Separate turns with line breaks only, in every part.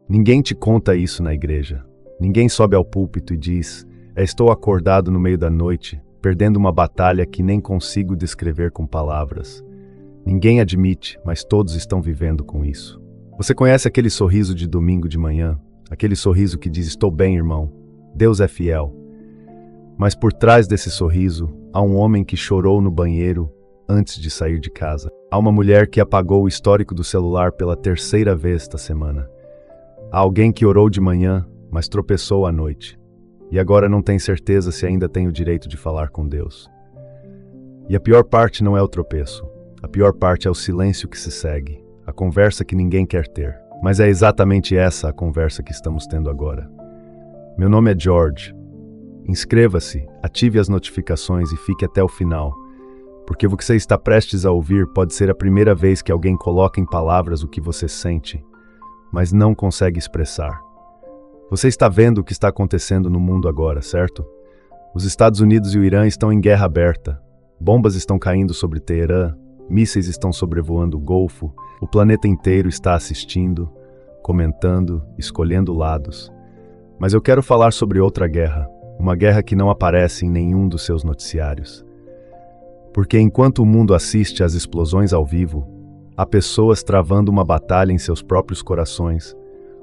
Ninguém te conta isso na igreja. Ninguém sobe ao púlpito e diz: estou acordado no meio da noite, perdendo uma batalha que nem consigo descrever com palavras. Ninguém admite, mas todos estão vivendo com isso. Você conhece aquele sorriso de domingo de manhã? Aquele sorriso que diz: estou bem, irmão. Deus é fiel. Mas por trás desse sorriso, há um homem que chorou no banheiro antes de sair de casa. Há uma mulher que apagou o histórico do celular pela 3ª vez esta semana. Há alguém que orou de manhã, mas tropeçou à noite. E agora não tem certeza se ainda tem o direito de falar com Deus. E a pior parte não é o tropeço. A pior parte é o silêncio que se segue. A conversa que ninguém quer ter. Mas é exatamente essa a conversa que estamos tendo agora. Meu nome é George. Inscreva-se, ative as notificações e fique até o final. Porque o que você está prestes a ouvir pode ser a primeira vez que alguém coloca em palavras o que você sente, mas não consegue expressar. Você está vendo o que está acontecendo no mundo agora, certo? Os Estados Unidos e o Irã estão em guerra aberta. Bombas estão caindo sobre Teherã, mísseis estão sobrevoando o Golfo, o planeta inteiro está assistindo, comentando, escolhendo lados. Mas eu quero falar sobre outra guerra, uma guerra que não aparece em nenhum dos seus noticiários. Porque enquanto o mundo assiste às explosões ao vivo, há pessoas travando uma batalha em seus próprios corações,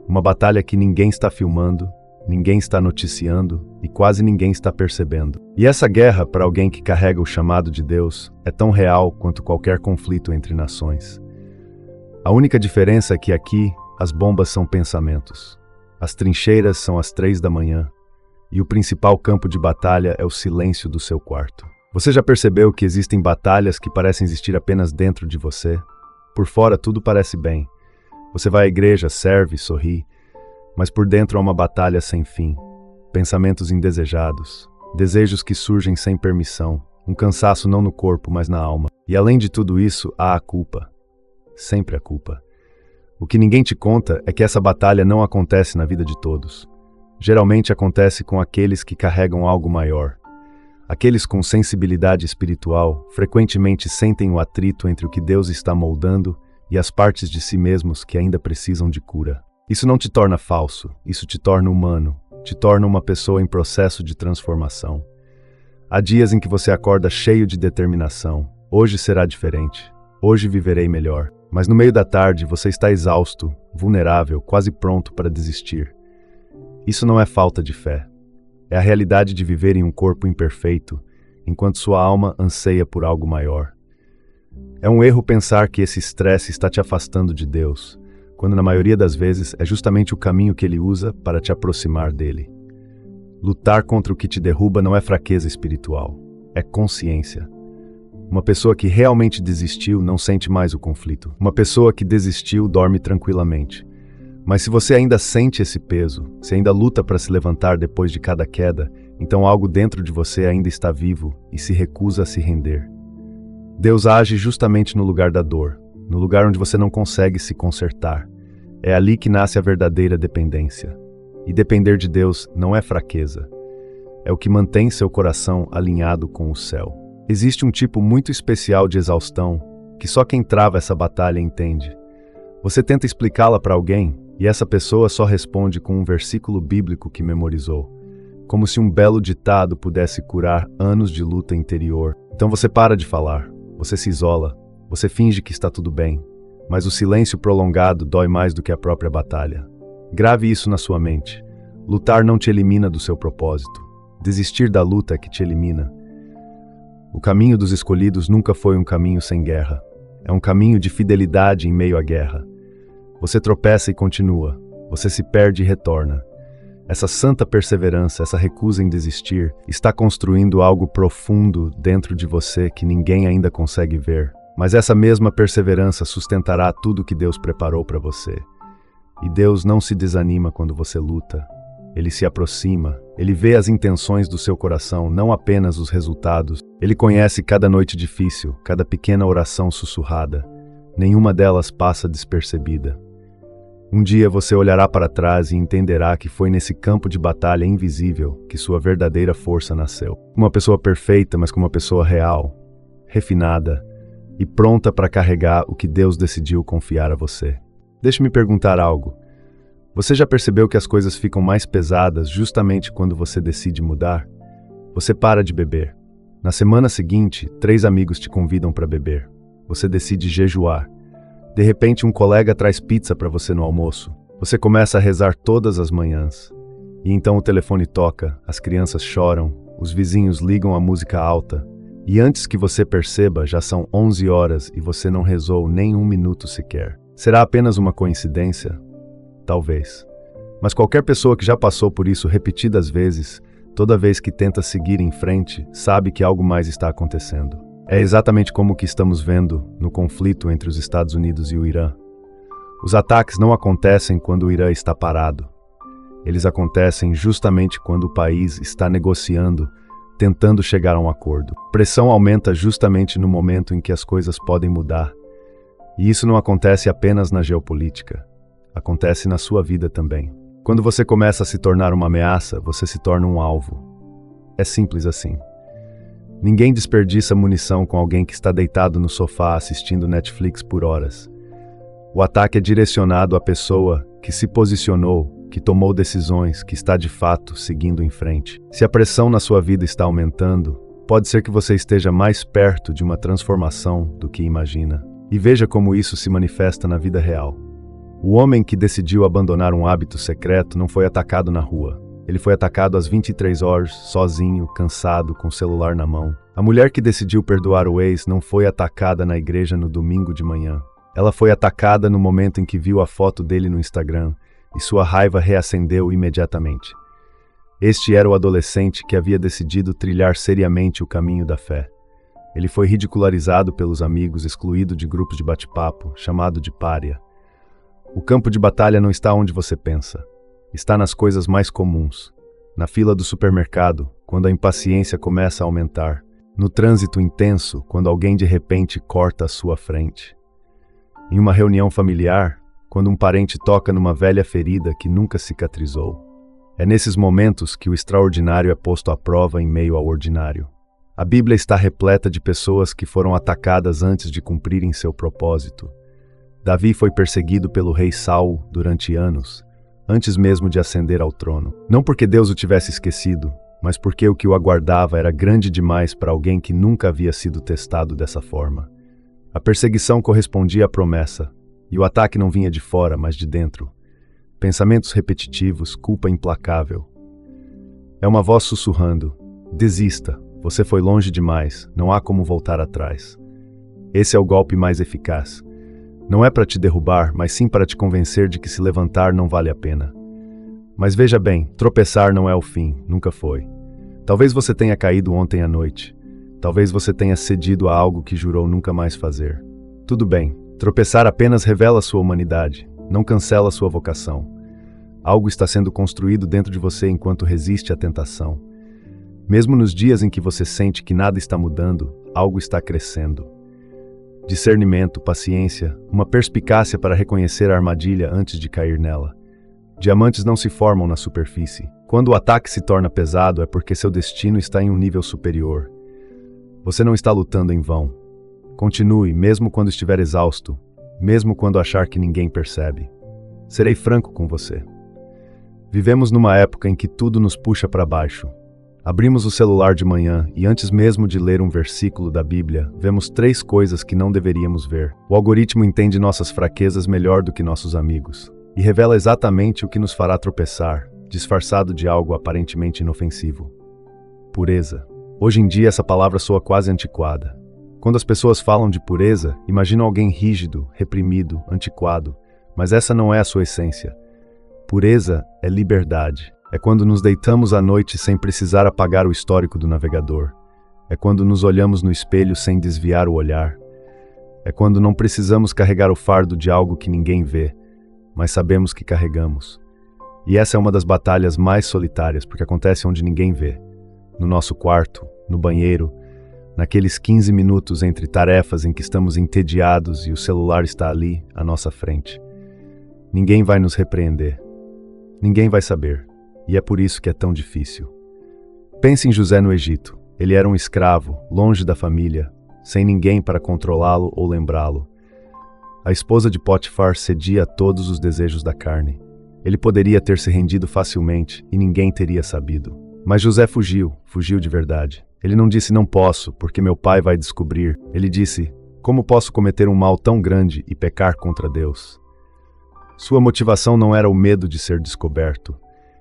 uma batalha que ninguém está filmando, ninguém está noticiando e quase ninguém está percebendo. E essa guerra, para alguém que carrega o chamado de Deus, é tão real quanto qualquer conflito entre nações. A única diferença é que aqui, as bombas são pensamentos. As trincheiras são às 3 da manhã e o principal campo de batalha é o silêncio do seu quarto. Você já percebeu que existem batalhas que parecem existir apenas dentro de você? Por fora tudo parece bem. Você vai à igreja, serve, sorri, mas por dentro há uma batalha sem fim. Pensamentos indesejados, desejos que surgem sem permissão, um cansaço não no corpo, mas na alma. E além de tudo isso, há a culpa. Sempre a culpa. O que ninguém te conta é que essa batalha não acontece na vida de todos. Geralmente acontece com aqueles que carregam algo maior. Aqueles com sensibilidade espiritual frequentemente sentem o atrito entre o que Deus está moldando e as partes de si mesmos que ainda precisam de cura. Isso não te torna falso, isso te torna humano, te torna uma pessoa em processo de transformação. Há dias em que você acorda cheio de determinação. Hoje será diferente, hoje viverei melhor. Mas no meio da tarde você está exausto, vulnerável, quase pronto para desistir. Isso não é falta de fé. É a realidade de viver em um corpo imperfeito, enquanto sua alma anseia por algo maior. É um erro pensar que esse estresse está te afastando de Deus, quando na maioria das vezes é justamente o caminho que Ele usa para te aproximar dele. Lutar contra o que te derruba não é fraqueza espiritual, é consciência. Uma pessoa que realmente desistiu não sente mais o conflito. Uma pessoa que desistiu dorme tranquilamente. Mas se você ainda sente esse peso, se ainda luta para se levantar depois de cada queda, então algo dentro de você ainda está vivo e se recusa a se render. Deus age justamente no lugar da dor, no lugar onde você não consegue se consertar. É ali que nasce a verdadeira dependência. E depender de Deus não é fraqueza. É o que mantém seu coração alinhado com o céu. Existe um tipo muito especial de exaustão que só quem trava essa batalha entende. Você tenta explicá-la para alguém e essa pessoa só responde com um versículo bíblico que memorizou, como se um belo ditado pudesse curar anos de luta interior. Então você para de falar, você se isola, você finge que está tudo bem, mas o silêncio prolongado dói mais do que a própria batalha. Grave isso na sua mente. Lutar não te elimina do seu propósito. Desistir da luta é que te elimina. O caminho dos escolhidos nunca foi um caminho sem guerra. É um caminho de fidelidade em meio à guerra. Você tropeça e continua. Você se perde e retorna. Essa santa perseverança, essa recusa em desistir, está construindo algo profundo dentro de você que ninguém ainda consegue ver. Mas essa mesma perseverança sustentará tudo que Deus preparou para você. E Deus não se desanima quando você luta. Ele se aproxima, Ele vê as intenções do seu coração, não apenas os resultados. Ele conhece cada noite difícil, cada pequena oração sussurrada. Nenhuma delas passa despercebida. Um dia você olhará para trás e entenderá que foi nesse campo de batalha invisível que sua verdadeira força nasceu. Uma pessoa perfeita, mas como uma pessoa real, refinada e pronta para carregar o que Deus decidiu confiar a você. Deixe-me perguntar algo. Você já percebeu que as coisas ficam mais pesadas justamente quando você decide mudar? Você para de beber. Na semana seguinte, 3 amigos te convidam para beber. Você decide jejuar. De repente, um colega traz pizza para você no almoço. Você começa a rezar todas as manhãs. E então o telefone toca, as crianças choram, os vizinhos ligam a música alta. E antes que você perceba, já são 11 horas e você não rezou nem 1 minuto sequer. Será apenas uma coincidência? Talvez. Mas qualquer pessoa que já passou por isso repetidas vezes, toda vez que tenta seguir em frente, sabe que algo mais está acontecendo. É exatamente como o que estamos vendo no conflito entre os Estados Unidos e o Irã. Os ataques não acontecem quando o Irã está parado. Eles acontecem justamente quando o país está negociando, tentando chegar a um acordo. A pressão aumenta justamente no momento em que as coisas podem mudar. E isso não acontece apenas na geopolítica. Acontece na sua vida também. Quando você começa a se tornar uma ameaça, você se torna um alvo. É simples assim. Ninguém desperdiça munição com alguém que está deitado no sofá assistindo Netflix por horas. O ataque é direcionado à pessoa que se posicionou, que tomou decisões, que está de fato seguindo em frente. Se a pressão na sua vida está aumentando, pode ser que você esteja mais perto de uma transformação do que imagina. E veja como isso se manifesta na vida real. O homem que decidiu abandonar um hábito secreto não foi atacado na rua. Ele foi atacado às 23 horas, sozinho, cansado, com o celular na mão. A mulher que decidiu perdoar o ex não foi atacada na igreja no domingo de manhã. Ela foi atacada no momento em que viu a foto dele no Instagram e sua raiva reacendeu imediatamente. Este era o adolescente que havia decidido trilhar seriamente o caminho da fé. Ele foi ridicularizado pelos amigos, excluído de grupos de bate-papo, chamado de pária. O campo de batalha não está onde você pensa. Está nas coisas mais comuns. Na fila do supermercado, quando a impaciência começa a aumentar. No trânsito intenso, quando alguém de repente corta a sua frente. Em uma reunião familiar, quando um parente toca numa velha ferida que nunca cicatrizou. É nesses momentos que o extraordinário é posto à prova em meio ao ordinário. A Bíblia está repleta de pessoas que foram atacadas antes de cumprirem seu propósito. Davi foi perseguido pelo rei Saul durante anos, antes mesmo de ascender ao trono. Não porque Deus o tivesse esquecido, mas porque o que o aguardava era grande demais para alguém que nunca havia sido testado dessa forma. A perseguição correspondia à promessa, e o ataque não vinha de fora, mas de dentro. Pensamentos repetitivos, culpa implacável. É uma voz sussurrando: desista, você foi longe demais, não há como voltar atrás. Esse é o golpe mais eficaz. Não é para te derrubar, mas sim para te convencer de que se levantar não vale a pena. Mas veja bem, tropeçar não é o fim, nunca foi. Talvez você tenha caído ontem à noite. Talvez você tenha cedido a algo que jurou nunca mais fazer. Tudo bem, tropeçar apenas revela sua humanidade, não cancela sua vocação. Algo está sendo construído dentro de você enquanto resiste à tentação. Mesmo nos dias em que você sente que nada está mudando, algo está crescendo. Discernimento, paciência, uma perspicácia para reconhecer a armadilha antes de cair nela. Diamantes não se formam na superfície. Quando o ataque se torna pesado é porque seu destino está em um nível superior. Você não está lutando em vão. Continue, mesmo quando estiver exausto, mesmo quando achar que ninguém percebe. Serei franco com você. Vivemos numa época em que tudo nos puxa para baixo. Abrimos o celular de manhã e antes mesmo de ler um versículo da Bíblia, vemos 3 coisas que não deveríamos ver. O algoritmo entende nossas fraquezas melhor do que nossos amigos e revela exatamente o que nos fará tropeçar, disfarçado de algo aparentemente inofensivo. Pureza. Hoje em dia essa palavra soa quase antiquada. Quando as pessoas falam de pureza, imaginam alguém rígido, reprimido, antiquado, mas essa não é a sua essência. Pureza é liberdade. É quando nos deitamos à noite sem precisar apagar o histórico do navegador. É quando nos olhamos no espelho sem desviar o olhar. É quando não precisamos carregar o fardo de algo que ninguém vê, mas sabemos que carregamos. E essa é uma das batalhas mais solitárias, porque acontece onde ninguém vê. No nosso quarto, no banheiro, naqueles 15 minutos entre tarefas em que estamos entediados e o celular está ali, à nossa frente. Ninguém vai nos repreender. Ninguém vai saber. E é por isso que é tão difícil. Pense em José no Egito. Ele era um escravo, longe da família, sem ninguém para controlá-lo ou lembrá-lo. A esposa de Potifar cedia a todos os desejos da carne. Ele poderia ter se rendido facilmente e ninguém teria sabido. Mas José fugiu de verdade. Ele não disse não posso, porque meu pai vai descobrir. Ele disse, como posso cometer um mal tão grande e pecar contra Deus? Sua motivação não era o medo de ser descoberto.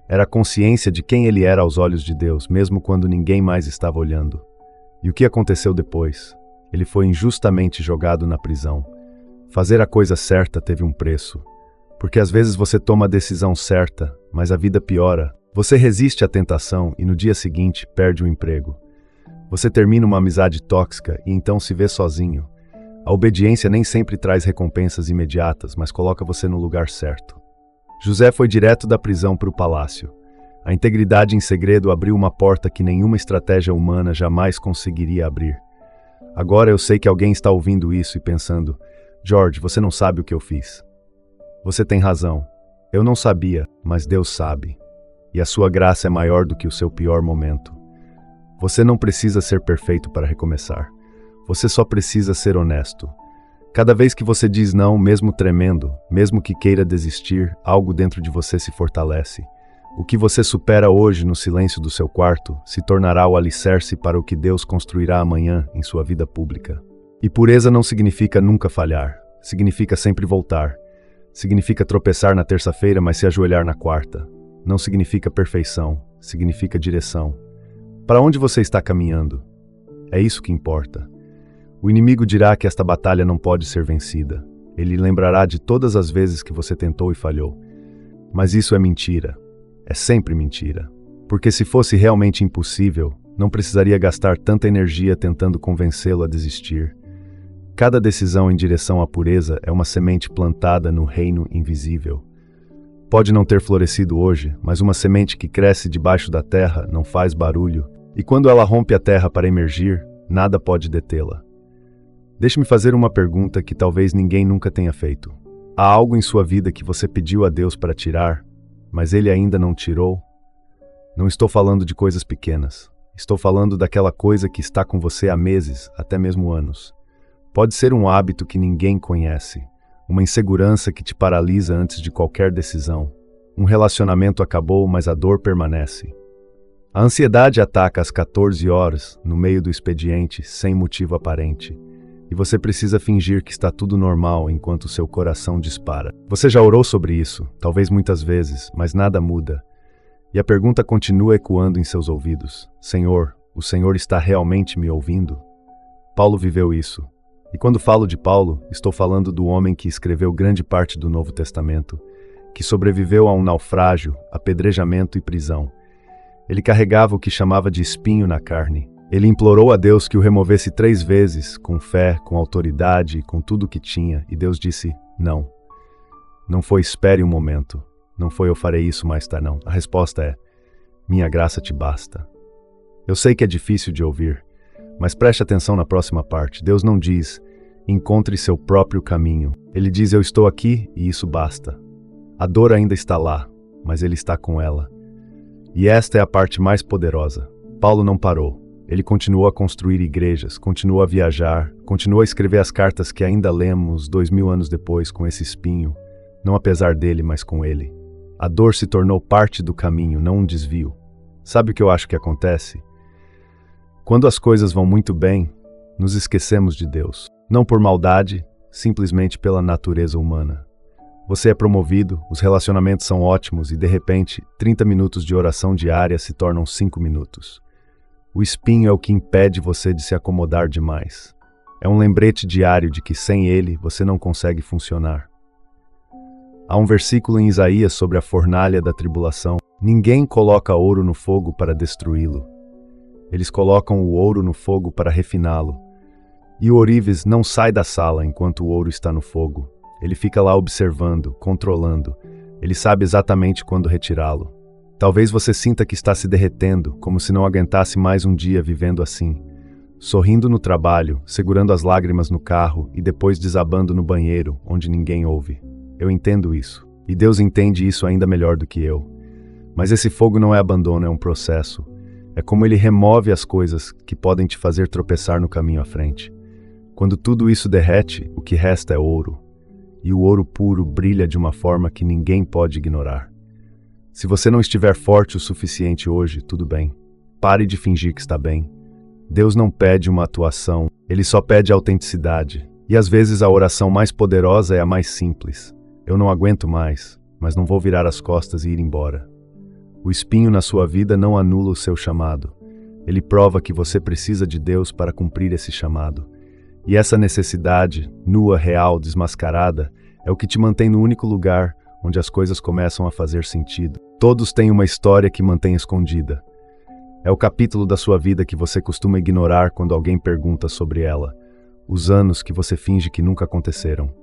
Era a consciência de quem ele era aos olhos de Deus, mesmo quando ninguém mais estava olhando. E o que aconteceu depois? Ele foi injustamente jogado na prisão. Fazer a coisa certa teve um preço. Porque às vezes você toma a decisão certa, mas a vida piora. Você resiste à tentação e no dia seguinte perde o emprego. Você termina uma amizade tóxica e então se vê sozinho. A obediência nem sempre traz recompensas imediatas, mas coloca você no lugar certo. José foi direto da prisão para o palácio. A integridade em segredo abriu uma porta que nenhuma estratégia humana jamais conseguiria abrir. Agora eu sei que alguém está ouvindo isso e pensando, George, você não sabe o que eu fiz. Você tem razão. Eu não sabia, mas Deus sabe. E a sua graça é maior do que o seu pior momento. Você não precisa ser perfeito para recomeçar. Você só precisa ser honesto. Cada vez que você diz não, mesmo tremendo, mesmo que queira desistir, algo dentro de você se fortalece. O que você supera hoje no silêncio do seu quarto se tornará o alicerce para o que Deus construirá amanhã em sua vida pública. E pureza não significa nunca falhar. Significa sempre voltar. Significa tropeçar na terça-feira, mas se ajoelhar na quarta. Não significa perfeição, significa direção. Para onde você está caminhando? É isso que importa. O inimigo dirá que esta batalha não pode ser vencida. Ele lembrará de todas as vezes que você tentou e falhou. Mas isso é mentira. É sempre mentira. Porque se fosse realmente impossível, não precisaria gastar tanta energia tentando convencê-lo a desistir. Cada decisão em direção à pureza é uma semente plantada no reino invisível. Pode não ter florescido hoje, mas uma semente que cresce debaixo da terra não faz barulho, e quando ela rompe a terra para emergir, nada pode detê-la. Deixe-me fazer uma pergunta que talvez ninguém nunca tenha feito. Há algo em sua vida que você pediu a Deus para tirar, mas Ele ainda não tirou? Não estou falando de coisas pequenas. Estou falando daquela coisa que está com você há meses, até mesmo anos. Pode ser um hábito que ninguém conhece, uma insegurança que te paralisa antes de qualquer decisão. Um relacionamento acabou, mas a dor permanece. A ansiedade ataca às 14 horas, no meio do expediente, sem motivo aparente. E você precisa fingir que está tudo normal enquanto seu coração dispara. Você já orou sobre isso, talvez muitas vezes, mas nada muda. E a pergunta continua ecoando em seus ouvidos. Senhor, o Senhor está realmente me ouvindo? Paulo viveu isso. E quando falo de Paulo, estou falando do homem que escreveu grande parte do Novo Testamento, que sobreviveu a um naufrágio, apedrejamento e prisão. Ele carregava o que chamava de espinho na carne. Ele implorou a Deus que o removesse 3 vezes, com fé, com autoridade, com tudo o que tinha, e Deus disse, não. Não foi espere um momento, não foi eu farei isso mais tarde, não. A resposta é, minha graça te basta. Eu sei que é difícil de ouvir, mas preste atenção na próxima parte. Deus não diz, encontre seu próprio caminho. Ele diz, eu estou aqui e isso basta. A dor ainda está lá, mas Ele está com ela. E esta é a parte mais poderosa. Paulo não parou. Ele continuou a construir igrejas, continuou a viajar, continuou a escrever as cartas que ainda lemos 2000 anos depois com esse espinho, não apesar dele, mas com ele. A dor se tornou parte do caminho, não um desvio. Sabe o que eu acho que acontece? Quando as coisas vão muito bem, nos esquecemos de Deus. Não por maldade, simplesmente pela natureza humana. Você é promovido, os relacionamentos são ótimos e, de repente, 30 minutos de oração diária se tornam 5 minutos. O espinho é o que impede você de se acomodar demais. É um lembrete diário de que sem ele você não consegue funcionar. Há um versículo em Isaías sobre a fornalha da tribulação. Ninguém coloca ouro no fogo para destruí-lo. Eles colocam o ouro no fogo para refiná-lo. E o ourives não sai da sala enquanto o ouro está no fogo. Ele fica lá observando, controlando. Ele sabe exatamente quando retirá-lo. Talvez você sinta que está se derretendo, como se não aguentasse mais um dia vivendo assim. Sorrindo no trabalho, segurando as lágrimas no carro e depois desabando no banheiro, onde ninguém ouve. Eu entendo isso. E Deus entende isso ainda melhor do que eu. Mas esse fogo não é abandono, é um processo. É como Ele remove as coisas que podem te fazer tropeçar no caminho à frente. Quando tudo isso derrete, o que resta é ouro. E o ouro puro brilha de uma forma que ninguém pode ignorar. Se você não estiver forte o suficiente hoje, tudo bem. Pare de fingir que está bem. Deus não pede uma atuação, Ele só pede autenticidade. E às vezes a oração mais poderosa é a mais simples. Eu não aguento mais, mas não vou virar as costas e ir embora. O espinho na sua vida não anula o seu chamado. Ele prova que você precisa de Deus para cumprir esse chamado. E essa necessidade, nua, real, desmascarada, é o que te mantém no único lugar onde as coisas começam a fazer sentido. Todos têm uma história que mantém escondida. É o capítulo da sua vida que você costuma ignorar quando alguém pergunta sobre ela. Os anos que você finge que nunca aconteceram.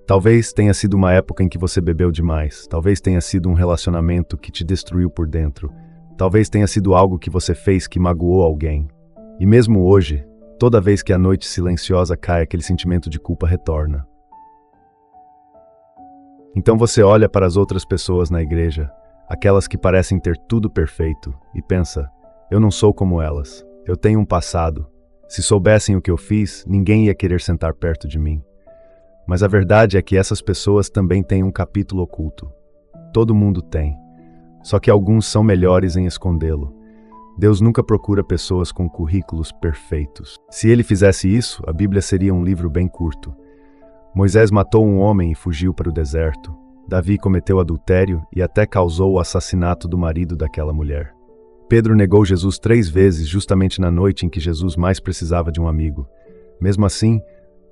Talvez tenha sido uma época em que você bebeu demais. Talvez tenha sido um relacionamento que te destruiu por dentro. Talvez tenha sido algo que você fez que magoou alguém. E mesmo hoje, toda vez que a noite silenciosa cai, aquele sentimento de culpa retorna. Então você olha para as outras pessoas na igreja, aquelas que parecem ter tudo perfeito, e pensa, eu não sou como elas, eu tenho um passado. Se soubessem o que eu fiz, ninguém ia querer sentar perto de mim. Mas a verdade é que essas pessoas também têm um capítulo oculto. Todo mundo tem. Só que alguns são melhores em escondê-lo. Deus nunca procura pessoas com currículos perfeitos. Se ele fizesse isso, a Bíblia seria um livro bem curto. Moisés matou um homem e fugiu para o deserto. Davi cometeu adultério e até causou o assassinato do marido daquela mulher. Pedro negou Jesus 3 vezes justamente na noite em que Jesus mais precisava de um amigo. Mesmo assim,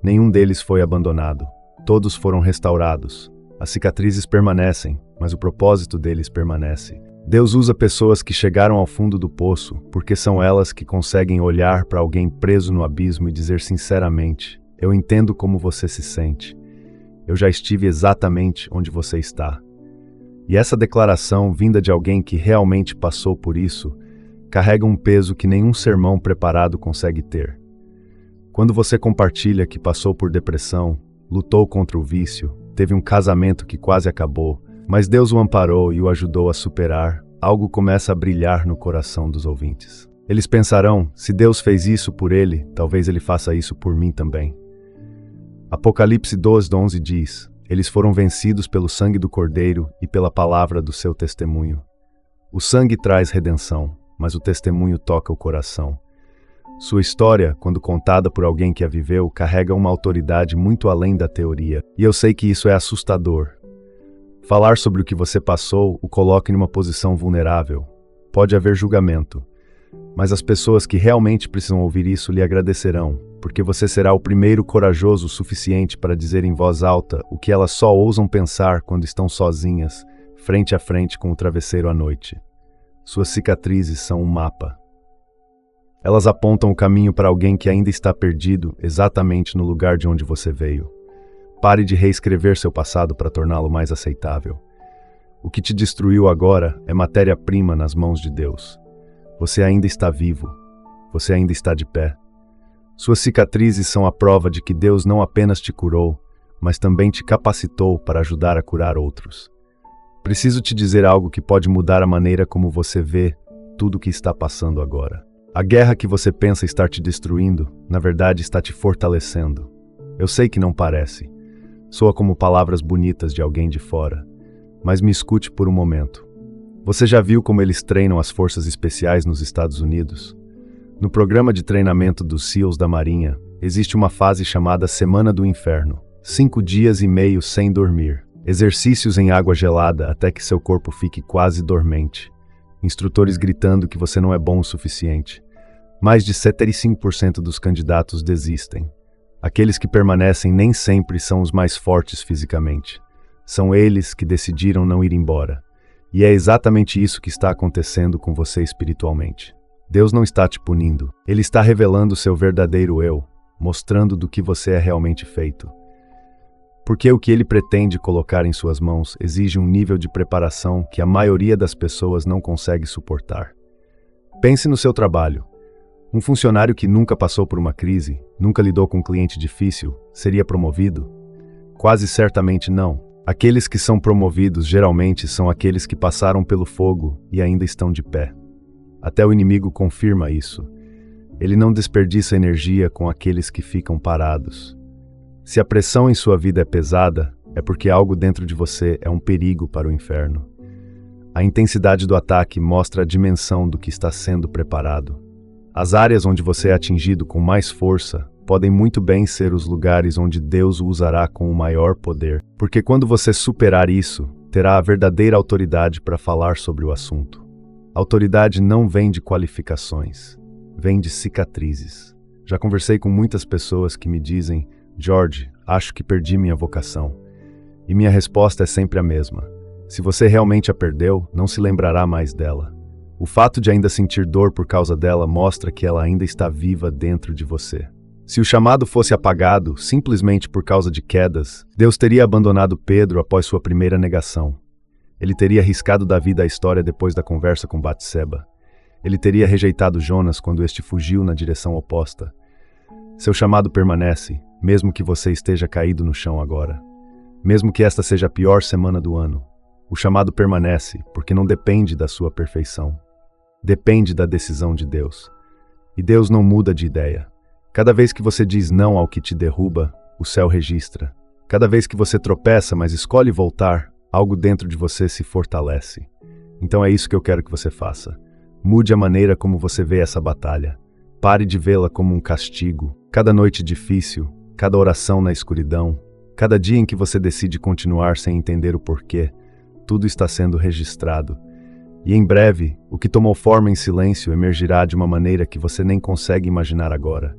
nenhum deles foi abandonado. Todos foram restaurados. As cicatrizes permanecem, mas o propósito deles permanece. Deus usa pessoas que chegaram ao fundo do poço, porque são elas que conseguem olhar para alguém preso no abismo e dizer sinceramente, eu entendo como você se sente. Eu já estive exatamente onde você está. E essa declaração, vinda de alguém que realmente passou por isso, carrega um peso que nenhum sermão preparado consegue ter. Quando você compartilha que passou por depressão, lutou contra o vício, teve um casamento que quase acabou, mas Deus o amparou e o ajudou a superar, algo começa a brilhar no coração dos ouvintes. Eles pensarão, se Deus fez isso por ele, talvez ele faça isso por mim também. Apocalipse 2:11 diz, eles foram vencidos pelo sangue do Cordeiro e pela palavra do seu testemunho. O sangue traz redenção, mas o testemunho toca o coração. Sua história, quando contada por alguém que a viveu, carrega uma autoridade muito além da teoria. E eu sei que isso é assustador. Falar sobre o que você passou o coloca em uma posição vulnerável. Pode haver julgamento. Mas as pessoas que realmente precisam ouvir isso lhe agradecerão, porque você será o primeiro corajoso o suficiente para dizer em voz alta o que elas só ousam pensar quando estão sozinhas, frente a frente com o travesseiro à noite. Suas cicatrizes são um mapa. Elas apontam o caminho para alguém que ainda está perdido, exatamente no lugar de onde você veio. Pare de reescrever seu passado para torná-lo mais aceitável. O que te destruiu agora é matéria-prima nas mãos de Deus. Você ainda está vivo. Você ainda está de pé. Suas cicatrizes são a prova de que Deus não apenas te curou, mas também te capacitou para ajudar a curar outros. Preciso te dizer algo que pode mudar a maneira como você vê tudo o que está passando agora. A guerra que você pensa estar te destruindo, na verdade está te fortalecendo. Eu sei que não parece. Soa como palavras bonitas de alguém de fora. Mas me escute por um momento. Você já viu como eles treinam as forças especiais nos Estados Unidos? No programa de treinamento dos SEALs da Marinha, existe uma fase chamada Semana do Inferno. 5 dias e meio sem dormir. Exercícios em água gelada até que seu corpo fique quase dormente. Instrutores gritando que você não é bom o suficiente. Mais de 75% dos candidatos desistem. Aqueles que permanecem nem sempre são os mais fortes fisicamente. São eles que decidiram não ir embora. E é exatamente isso que está acontecendo com você espiritualmente. Deus não está te punindo. Ele está revelando seu verdadeiro eu, mostrando do que você é realmente feito. Porque o que ele pretende colocar em suas mãos exige um nível de preparação que a maioria das pessoas não consegue suportar. Pense no seu trabalho. Um funcionário que nunca passou por uma crise, nunca lidou com um cliente difícil, seria promovido? Quase certamente não. Aqueles que são promovidos geralmente são aqueles que passaram pelo fogo e ainda estão de pé. Até o inimigo confirma isso. Ele não desperdiça energia com aqueles que ficam parados. Se a pressão em sua vida é pesada, é porque algo dentro de você é um perigo para o inferno. A intensidade do ataque mostra a dimensão do que está sendo preparado. As áreas onde você é atingido com mais força podem muito bem ser os lugares onde Deus o usará com o maior poder, porque quando você superar isso, terá a verdadeira autoridade para falar sobre o assunto. A autoridade não vem de qualificações, vem de cicatrizes. Já conversei com muitas pessoas que me dizem: George, acho que perdi minha vocação. E minha resposta é sempre a mesma. Se você realmente a perdeu, não se lembrará mais dela. O fato de ainda sentir dor por causa dela mostra que ela ainda está viva dentro de você. Se o chamado fosse apagado simplesmente por causa de quedas, Deus teria abandonado Pedro após sua primeira negação. Ele teria arriscado da vida a história depois da conversa com Batseba. Ele teria rejeitado Jonas quando este fugiu na direção oposta. Seu chamado permanece, mesmo que você esteja caído no chão agora. Mesmo que esta seja a pior semana do ano. O chamado permanece porque não depende da sua perfeição. Depende da decisão de Deus. E Deus não muda de ideia. Cada vez que você diz não ao que te derruba, o céu registra. Cada vez que você tropeça, mas escolhe voltar, algo dentro de você se fortalece. Então é isso que eu quero que você faça. Mude a maneira como você vê essa batalha. Pare de vê-la como um castigo. Cada noite difícil, cada oração na escuridão, cada dia em que você decide continuar sem entender o porquê, tudo está sendo registrado. E em breve, o que tomou forma em silêncio emergirá de uma maneira que você nem consegue imaginar agora.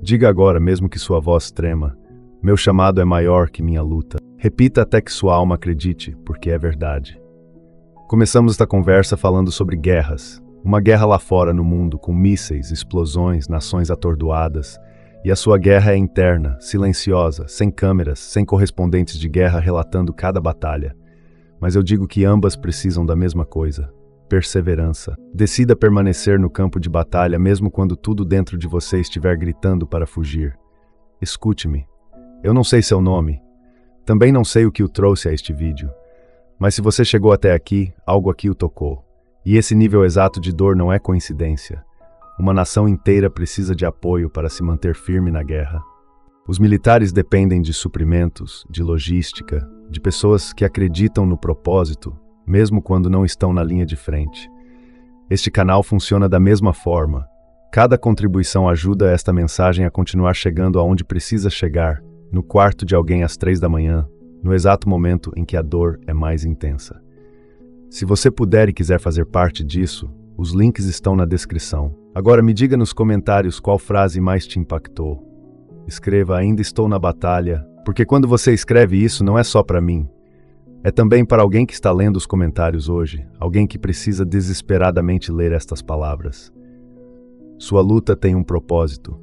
Diga agora, mesmo que sua voz trema: meu chamado é maior que minha luta. Repita até que sua alma acredite, porque é verdade. Começamos esta conversa falando sobre guerras. Uma guerra lá fora no mundo, com mísseis, explosões, nações atordoadas. E a sua guerra é interna, silenciosa, sem câmeras, sem correspondentes de guerra relatando cada batalha. Mas eu digo que ambas precisam da mesma coisa: perseverança. Decida permanecer no campo de batalha mesmo quando tudo dentro de você estiver gritando para fugir. Escute-me. Eu não sei seu nome. Também não sei o que o trouxe a este vídeo. Mas se você chegou até aqui, algo aqui o tocou. E esse nível exato de dor não é coincidência. Uma nação inteira precisa de apoio para se manter firme na guerra. Os militares dependem de suprimentos, de logística, de pessoas que acreditam no propósito, mesmo quando não estão na linha de frente. Este canal funciona da mesma forma. Cada contribuição ajuda esta mensagem a continuar chegando aonde precisa chegar, no quarto de alguém às 3 da manhã, no exato momento em que a dor é mais intensa. Se você puder e quiser fazer parte disso, os links estão na descrição. Agora me diga nos comentários qual frase mais te impactou. Escreva "Ainda estou na batalha", porque quando você escreve isso não é só para mim. É também para alguém que está lendo os comentários hoje, alguém que precisa desesperadamente ler estas palavras. Sua luta tem um propósito.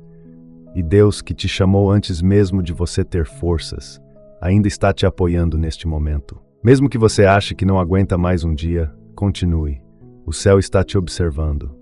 E Deus, que te chamou antes mesmo de você ter forças, ainda está te apoiando neste momento. Mesmo que você ache que não aguenta mais um dia, continue. O céu está te observando.